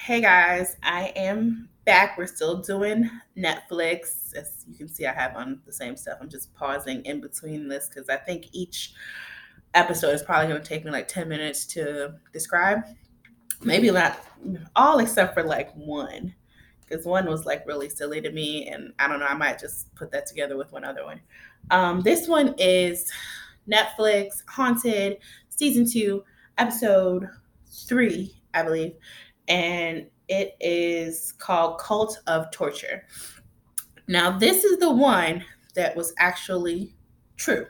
Hey guys, I am back. We're still doing Netflix. As you can see, I have on the same stuff. I'm just pausing in between this because I think each episode is probably going to take me like 10 minutes to describe. Maybe not all except for like one, because one was like really silly to me. And I don't know, I might just put that together with one other one. This one is Netflix Haunted Season 2, Episode 3, I believe, and it is called Cult of Torture. Now, this is the one that was actually true.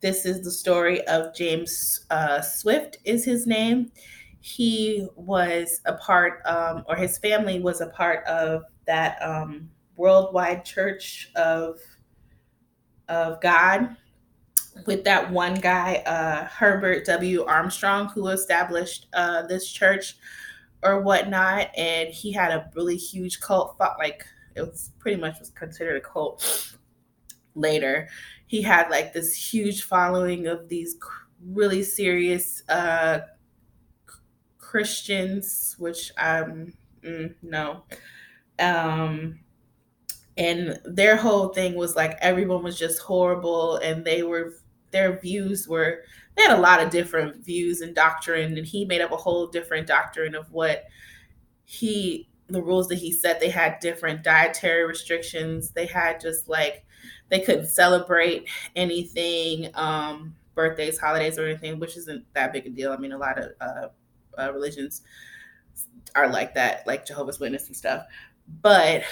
This is the story of James Swift, is his name. He was a part, or his family was a part of that worldwide church of God with that one guy, Herbert W. Armstrong, who established this church or whatnot, and he had a really huge cult. Like it was pretty much was considered a cult. Later, he had like this huge following of these really serious Christians, which no, um, and their whole thing was like everyone was just horrible, and their views were they had a lot of different views and doctrine, and he made up a whole different doctrine of what the rules that he set. They had different dietary restrictions. They had just like they couldn't celebrate anything, birthdays, holidays, or anything, which isn't that big a deal. I mean, a lot of religions are like that, like Jehovah's Witness and stuff. But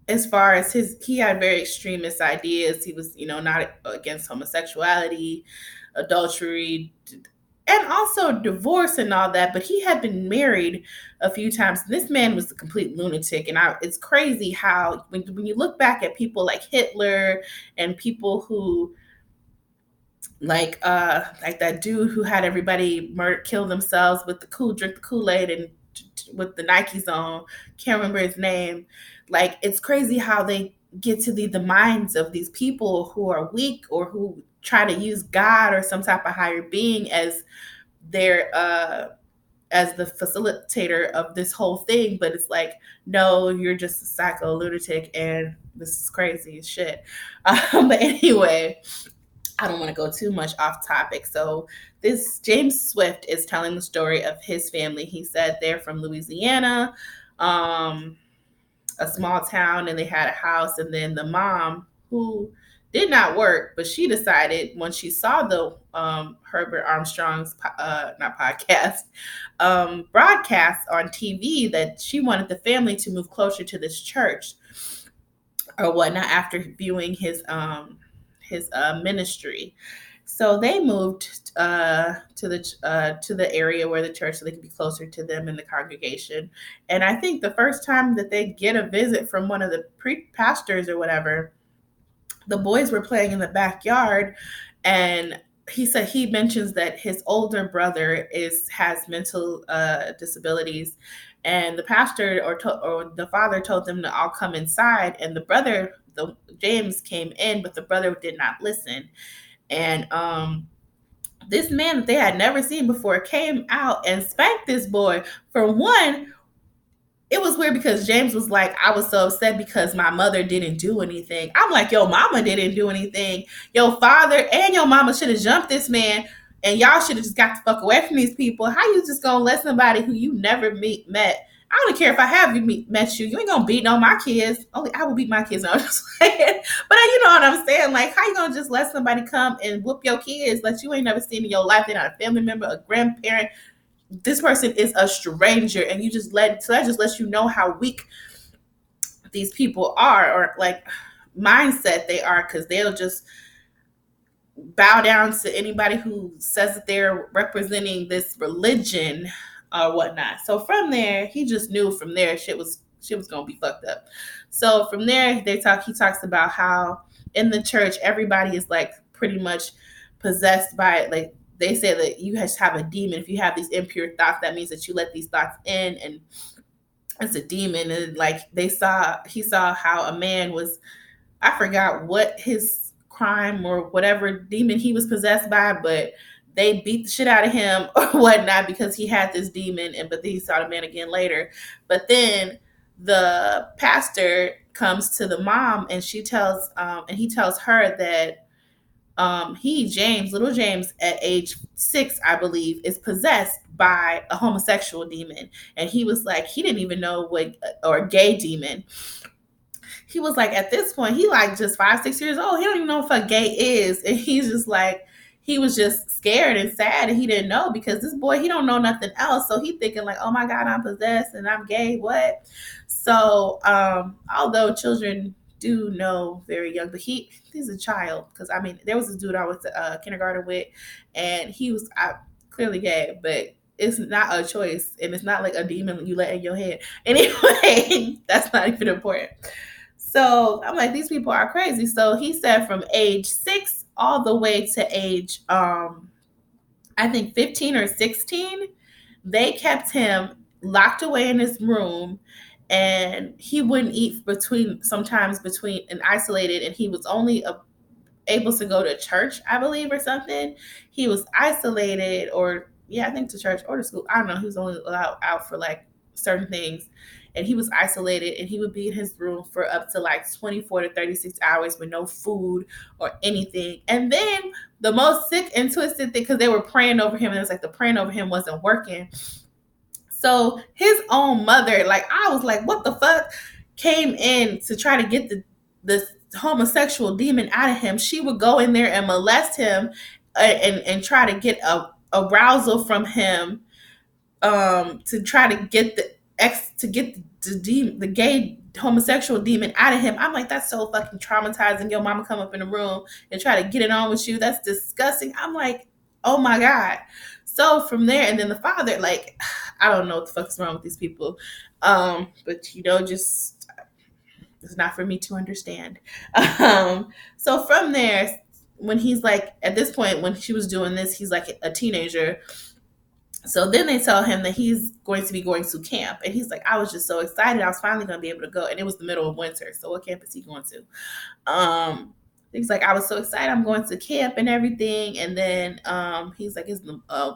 as far as he had very extremist ideas. He was, not against homosexuality, adultery, and also divorce and all that, but he had been married a few times. This man was a complete lunatic, and it's crazy how when you look back at people like Hitler and people who like that dude who had everybody kill themselves with drink the Kool-Aid and with the Nikes on, can't remember his name. Like, it's crazy how they get to the minds of these people who are weak or who try to use God or some type of higher being as their as the facilitator of this whole thing. But it's like, no, you're just a psycho lunatic, and this is crazy as shit. But anyway, I don't want to go too much off topic. So this James Swift is telling the story of his family. He said they're from Louisiana, um, a small town, and they had a house. And then the mom, who did not work, but she decided when she saw the Herbert Armstrong's not podcast broadcast on TV that she wanted the family to move closer to this church or whatnot after viewing his ministry. So they moved to the area where the church, so they could be closer to them in the congregation. And I think the first time that they get a visit from one of the pastors or whatever, the boys were playing in the backyard, and he mentions that his older brother has mental disabilities, and the pastor or the father told them to all come inside, and James came in, but the brother did not listen. And this man that they had never seen before came out and spanked this boy. For one, it was weird because James was like, I was so upset because my mother didn't do anything. I'm like, yo, mama didn't do anything. Your father and your mama should have jumped this man, and y'all should have just got the fuck away from these people. How you just gonna let somebody who you never met? I don't care if I have met you. You ain't gonna beat no my kids. Only I will beat my kids. No, I'm just saying. But you know what I'm saying? Like, how you gonna just let somebody come and whoop your kids that you ain't never seen in your life? They're not a family member, a grandparent. This person is a stranger, and that just lets you know how weak these people are, or like mindset they are, because they'll just bow down to anybody who says that they're representing this religion or whatnot. So from there, he just knew from there shit was gonna be fucked up. So from there, he talks about how in the church everybody is like pretty much possessed by it. Like, they say that you just have a demon. If you have these impure thoughts, that means that you let these thoughts in, and it's a demon. And like he saw how a man was, I forgot what his crime or whatever demon he was possessed by, but they beat the shit out of him or whatnot because he had this demon, and but then he saw the man again later. But then the pastor comes to the mom, and she tells and he tells her that little James, at age 6, I believe, is possessed by a homosexual demon. And he was like, he didn't even know what, or a gay demon. He was like, at this point, he like just 5, 6 years old. He don't even know what a gay is. And he's just like, he was just scared and sad, and he didn't know because this boy, he don't know nothing else. So he thinking like, oh my God, I'm possessed and I'm gay. What? So although children do know very young, but he's a child. Because I mean, there was this dude I was kindergarten with, and he was clearly gay, but it's not a choice, and it's not like a demon you let in your head. Anyway, that's not even important. So I'm like, these people are crazy. So he said from age 6 all the way to age, I think 15 or 16, they kept him locked away in his room, and he wouldn't eat sometimes between and isolated, and he was only able to go to church, I believe, or something. He was isolated, or yeah, I think to church or to school. I don't know. He was only allowed out for like certain things. And he was isolated, and he would be in his room for up to like 24 to 36 hours with no food or anything. And then the most sick and twisted thing, because they were praying over him, and it was like the praying over him wasn't working. So his own mother, like, I was like, what the fuck, came in to try to get the homosexual demon out of him. She would go in there and molest him, and try to get a arousal from him, to try to get the gay homosexual demon out of him. I'm like, that's so fucking traumatizing. Your mama come up in the room and try to get it on with you. That's disgusting. I'm like, oh my God. So from there, and then the father, like, I don't know what the fuck is wrong with these people. But just, it's not for me to understand. So from there, when he's like, at this point, when she was doing this, he's like a teenager. So then they tell him that he's going to be going to camp. And he's like, I was just so excited. I was finally going to be able to go. And it was the middle of winter. So what camp is he going to? He's like, I was so excited. I'm going to camp and everything. And then he's like, it's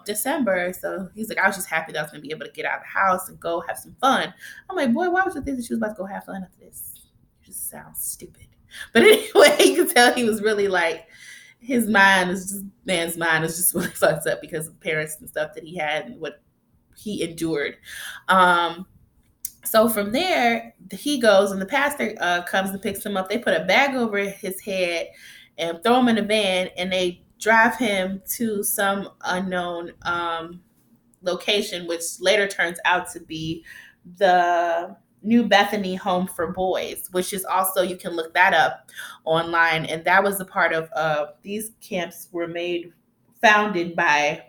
December. So he's like, I was just happy that I was going to be able to get out of the house and go have some fun. I'm like, boy, why would you think that she was about to go have fun after this? It just sounds stupid. But anyway, you can tell he was really like, man's mind is just really fucked up because of parents and stuff that he had and what he endured. So from there, he goes, and the pastor comes and picks him up. They put a bag over his head and throw him in a van, and they drive him to some unknown location, which later turns out to be the New Bethany Home for Boys, which is also, you can look that up online. And that was a part of these camps were founded by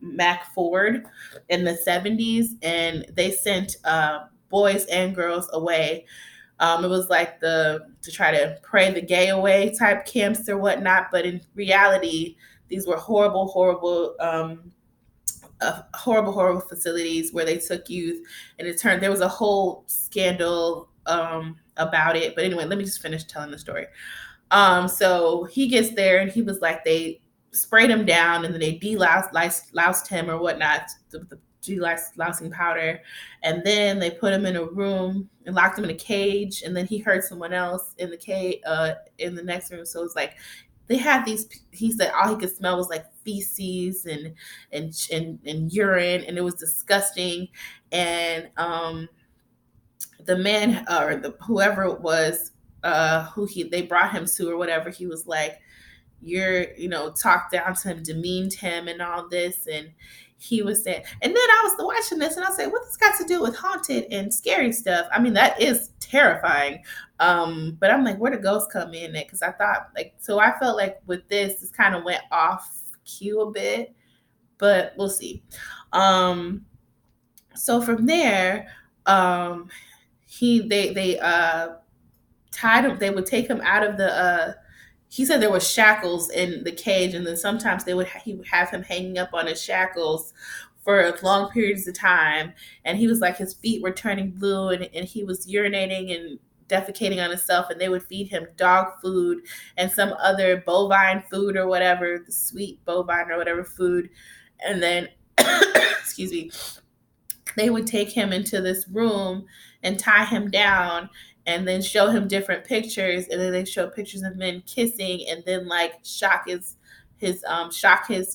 Mac Ford in the 70s, and they sent boys and girls away. It was like to try to pray the gay away type camps or whatnot, but in reality, these were horrible facilities where they took youth, and there was a whole scandal about it. But anyway, let me just finish telling the story. So he gets there, and he was like, they sprayed him down, and then they deloused him or whatnot, the delousing powder, and then they put him in a room and locked him in a cage, and then he heard someone else in the cage in the next room. So it's like they had these. He said all he could smell was like feces and urine, and it was disgusting. And the man or whoever it was they brought him to or whatever, he was like, talked down to him, demeaned him, and all this. And he was saying, and then I was watching this, and I said, what this got to do with haunted and scary stuff? I mean, that is terrifying. But I'm like, where do ghosts come in at? Because I thought, like, so I felt like with this kind of went off cue a bit, but we'll see. So from there, they tied him. They would take him out of the. He said there were shackles in the cage, and then sometimes he would have him hanging up on his shackles for long periods of time. And he was like, his feet were turning blue, and he was urinating and defecating on himself, and they would feed him dog food and some other bovine food or whatever, the sweet bovine or whatever food. And then, excuse me, they would take him into this room and tie him down and then show him different pictures, and then they show pictures of men kissing and then like shock his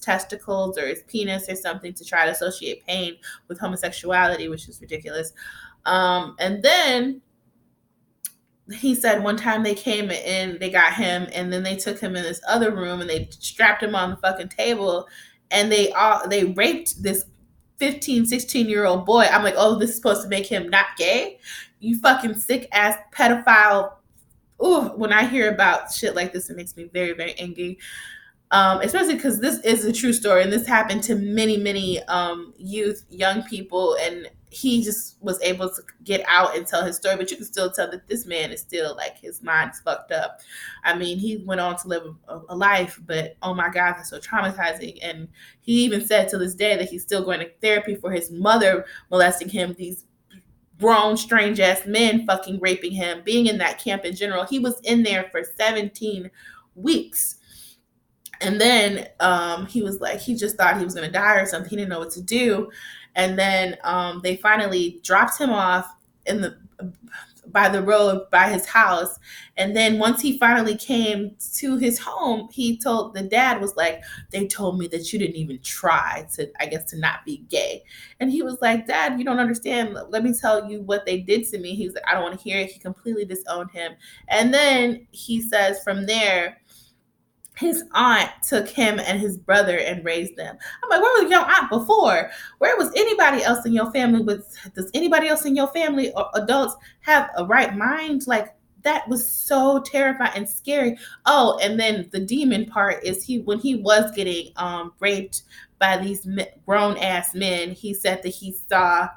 testicles or his penis or something to try to associate pain with homosexuality, which is ridiculous. And then he said one time they came in, they got him, and then they took him in this other room and they strapped him on the fucking table, and they raped this 15, 16-year-old boy. I'm like, oh, this is supposed to make him not gay? You fucking sick ass pedophile. Ooh, when I hear about shit like this, it makes me very, very angry. Especially because this is a true story, and this happened to many, many young people, and he just was able to get out and tell his story. But you can still tell that this man is still like, his mind's fucked up. I mean, he went on to live a life, but oh my God, that's so traumatizing. And he even said to this day that he's still going to therapy for his mother molesting him, these grown, strange ass men fucking raping him, being in that camp in general. He was in there for 17 weeks. And then he was like, he just thought he was going to die or something. He didn't know what to do. And then they finally dropped him off by the road by his house. And then once he finally came to his home, he told the dad, was like, they told me that you didn't even try to, I guess, to not be gay. And he was like, Dad, you don't understand. Let me tell you what they did to me. He was like, I don't want to hear it. He completely disowned him. And then he says from there, his aunt took him and his brother and raised them. I'm like, where was your aunt before? Where was anybody else in your family? Does anybody else in your family or adults have a right mind? Like, that was so terrifying and scary. Oh, and then the demon part is when he was getting raped by these grown ass men, he said that he saw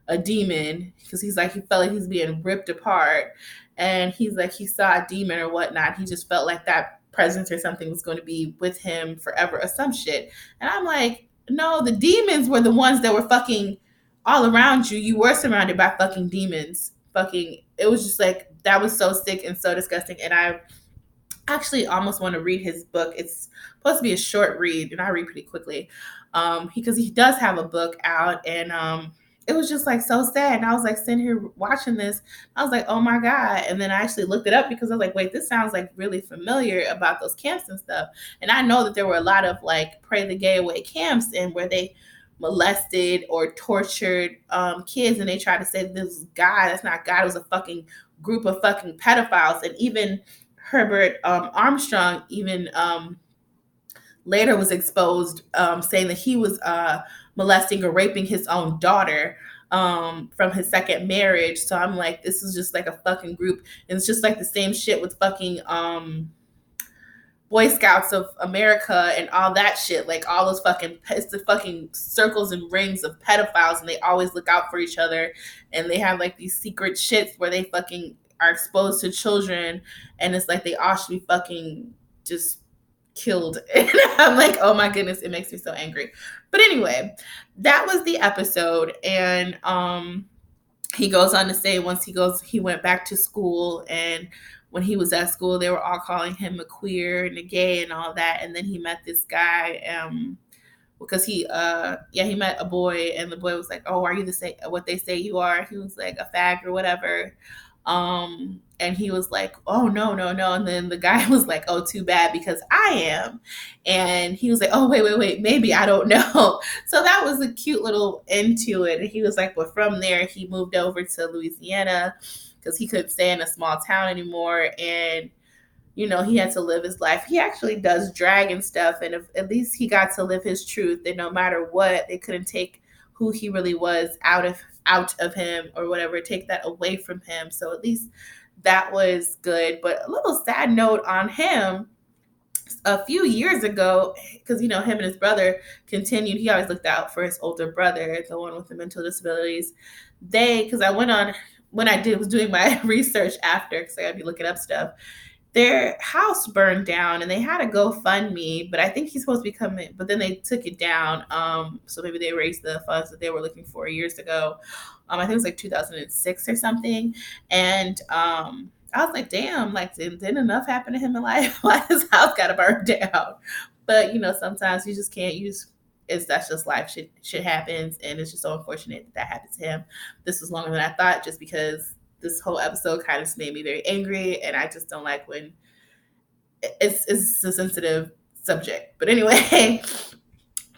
a demon, because he's like, he felt like he's being ripped apart, and he's like, he saw a demon or whatnot. He just felt like that presence or something was going to be with him forever or some shit. And I'm like, no, the demons were the ones that were fucking all around you. You were surrounded by fucking demons. Fucking, it was just like, that was so sick and so disgusting. And I actually almost want to read his book. It's supposed to be a short read, and I read pretty quickly, because he does have a book out. And it was just like so sad. And I was like sitting here watching this. I was like, oh my God. And then I actually looked it up because I was like, wait, this sounds like really familiar about those camps and stuff. And I know that there were a lot of like Pray the Gay Away camps, and where they molested or tortured kids, and they tried to say this guy. That's not God. It was a fucking group of fucking pedophiles. And even Herbert Armstrong even later was exposed, saying that he was molesting or raping his own daughter from his second marriage. So I'm like, this is just like a fucking group. And it's just like the same shit with fucking Boy Scouts of America and all that shit. Like all those fucking, it's the fucking circles and rings of pedophiles, and they always look out for each other. And they have like these secret shits where they fucking are exposed to children, and it's like they all should be fucking just killed. And I'm like, oh my goodness, it makes me so angry. But anyway, that was the episode. And he goes on to say, he went back to school, and when he was at school, they were all calling him a queer and a gay and all that. And then he met this guy, because he met a boy, and the boy was like, oh, are you what they say you are? He was like, a fag or whatever. And he was like, oh, no. And then the guy was like, oh, too bad, because I am. And he was like, oh, wait, maybe, I don't know. So that was a cute little end to it. And he was like, well, from there, he moved over to Louisiana because he couldn't stay in a small town anymore. And, you know, he had to live his life. He actually does drag and stuff. And at least he got to live his truth. And no matter what, they couldn't take who he really was out of him or whatever, take that away from him. So at least that was good. But a little sad note on him, a few years ago, because, you know, him and his brother continued, he always looked out for his older brother, the one with the mental disabilities. Because I went on, when I was doing my research after, because I gotta be looking up stuff, their house burned down and they had a GoFundMe, but I think he's supposed to be coming, but then they took it down. So maybe they raised the funds that they were looking for years ago. I think it was like 2006 or something. And I was like, damn, like, didn't enough happen to him in life? Why his house got to burn down? But, sometimes you just can't use that's just life. Shit happens. And it's just so unfortunate that happened to him. This was longer than I thought just because this whole episode kind of made me very angry. And I just don't like when it's a sensitive subject. But anyway,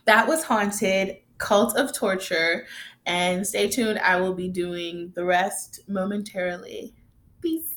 that was Haunted, Cult of Torture. And stay tuned. I will be doing the rest momentarily. Peace.